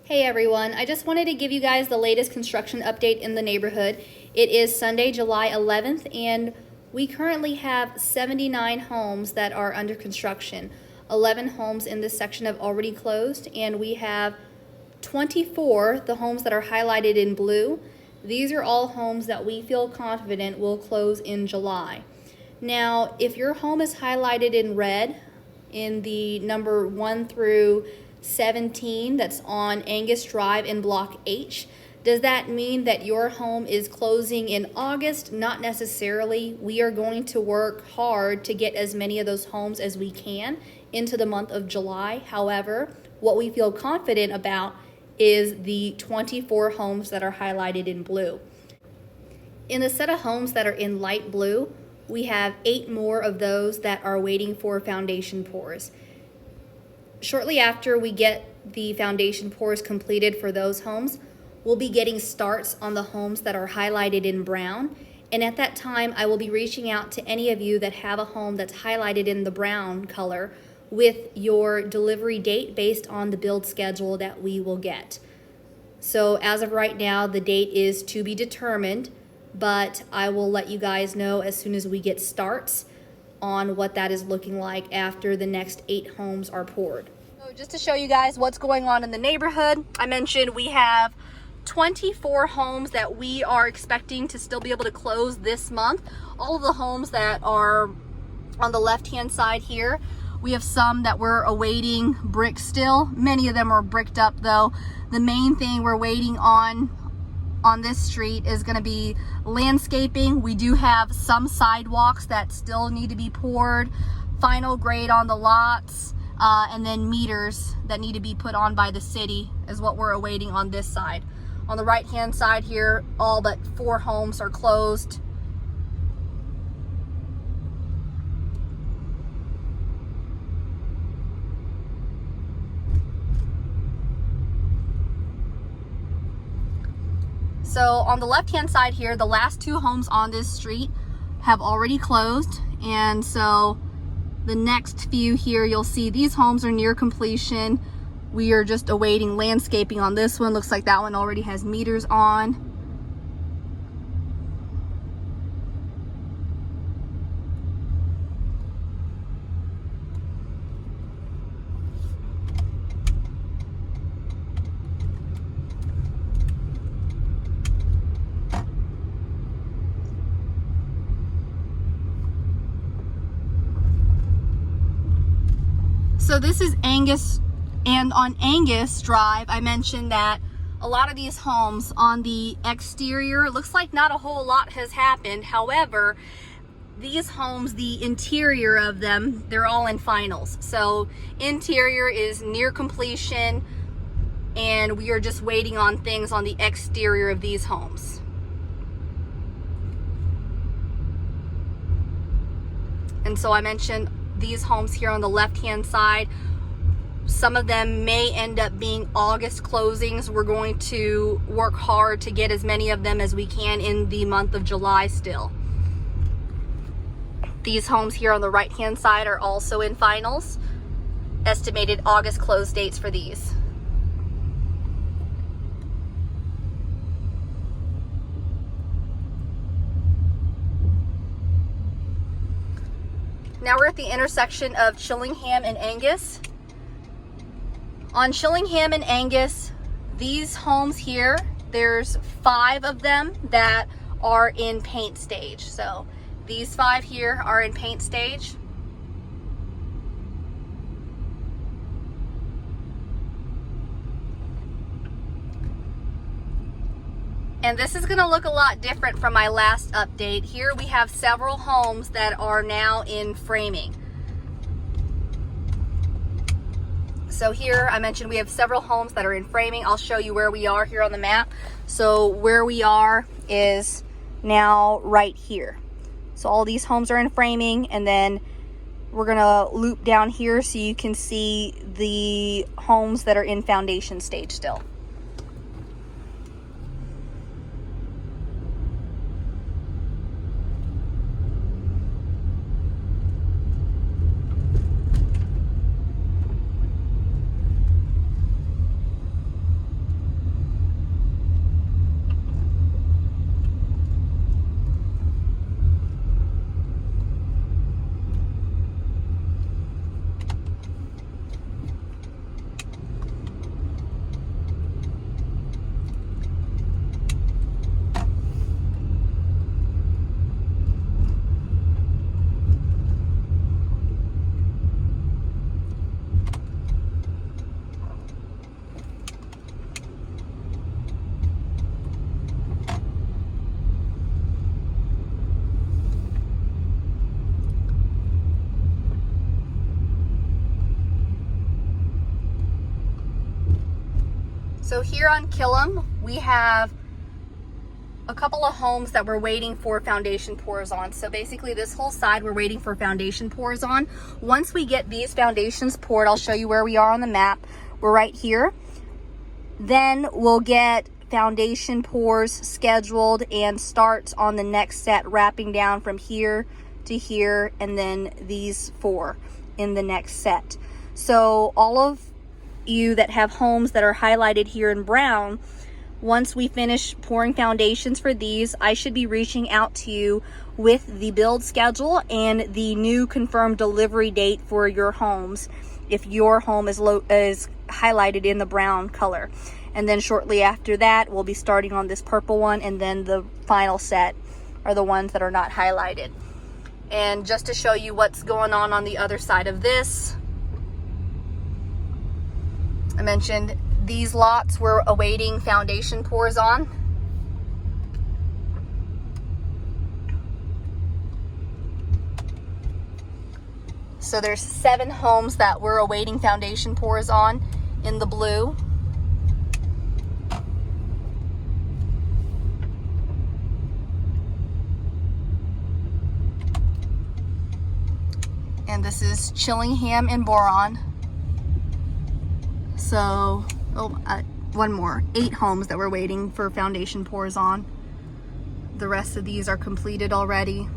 Hey everyone, I just wanted to give you guys the latest construction update in the neighborhood. It is Sunday, July 11th, and we currently have 79 homes that are under construction. 11 homes in this section have already closed, and we have 24, the homes that are highlighted in blue. These are all homes that we feel confident will close in July. Now, if your home is highlighted in red, in the number 1 through 17 that's on Angus Drive in Block H, does that mean that your home is closing in August? Not necessarily. We are going to work hard to get as many of those homes as we can into the month of July. However, what we feel confident about is the 24 homes that are highlighted in blue. In the set of homes that are in light blue, we have 8 more of those that are waiting for foundation pours. Shortly after we get the foundation pours completed for those homes, we'll be getting starts on the homes that are highlighted in brown. And at that time, I will be reaching out to any of you that have a home that's highlighted in the brown color with your delivery date based on the build schedule that we will get. So as of right now, the date is to be determined, but I will let you guys know as soon as we get starts on what that is looking like after the next 8 homes are poured. So just to show you guys what's going on in the neighborhood, I mentioned we have 24 homes that we are expecting to still be able to close this month. All of the homes that are on the left-hand side here, we have some that we're awaiting brick still. Many of them are bricked up though. The main thing we're waiting on this street is going to be landscaping. We do have some sidewalks that still need to be poured, final grade on the lots, and then meters that need to be put on by the city is what we're awaiting on this side. On the right hand side here, all but 4 homes are closed. So on the left-hand side here, the last 2 homes on this street have already closed. And so the next few here, you'll see these homes are near completion. We are just awaiting landscaping on this one. Looks like that one already has meters on. So this is Angus, and on Angus Drive, I mentioned that a lot of these homes on the exterior, it looks like not a whole lot has happened. However, these homes, the interior of them, they're all in finals. So interior is near completion, and we are just waiting on things on the exterior of these homes. And so I mentioned these homes here on the left-hand side, some of them may end up being August closings. We're going to work hard to get as many of them as we can in the month of July still. These homes here on the right-hand side are also in finals. Estimated August close dates for these. Now we're at the intersection of Chillingham and Angus. On Chillingham and Angus, these homes here, there's 5 of them that are in paint stage. So these 5 here are in paint stage. And this is gonna look a lot different from my last update. Here we have several homes that are now in framing. So here I mentioned we have several homes that are in framing. I'll show you where we are here on the map. So where we are is now right here. So all these homes are in framing, and then we're gonna loop down here so you can see the homes that are in foundation stage still. So here on Killam, we have a couple of homes that we're waiting for foundation pours on. So basically this whole side we're waiting for foundation pours on. Once we get these foundations poured, I'll show you where we are on the map. We're right here. Then we'll get foundation pours scheduled and start on the next set, wrapping down from here to here, and then these 4 in the next set. So all of you that have homes that are highlighted here in brown, once we finish pouring foundations for these, I should be reaching out to you with the build schedule and the new confirmed delivery date for your homes if your home is highlighted in the brown color. And then shortly after that, we'll be starting on this purple one, and then the final set are the ones that are not highlighted. And just to show you what's going on the other side of this, I mentioned these lots we're awaiting foundation pours on. So there's 7 homes that we're awaiting foundation pours on in the blue. And this is Chillingham and Boron. So, one more. 8 homes that we're waiting for foundation pours on. The rest of these are completed already.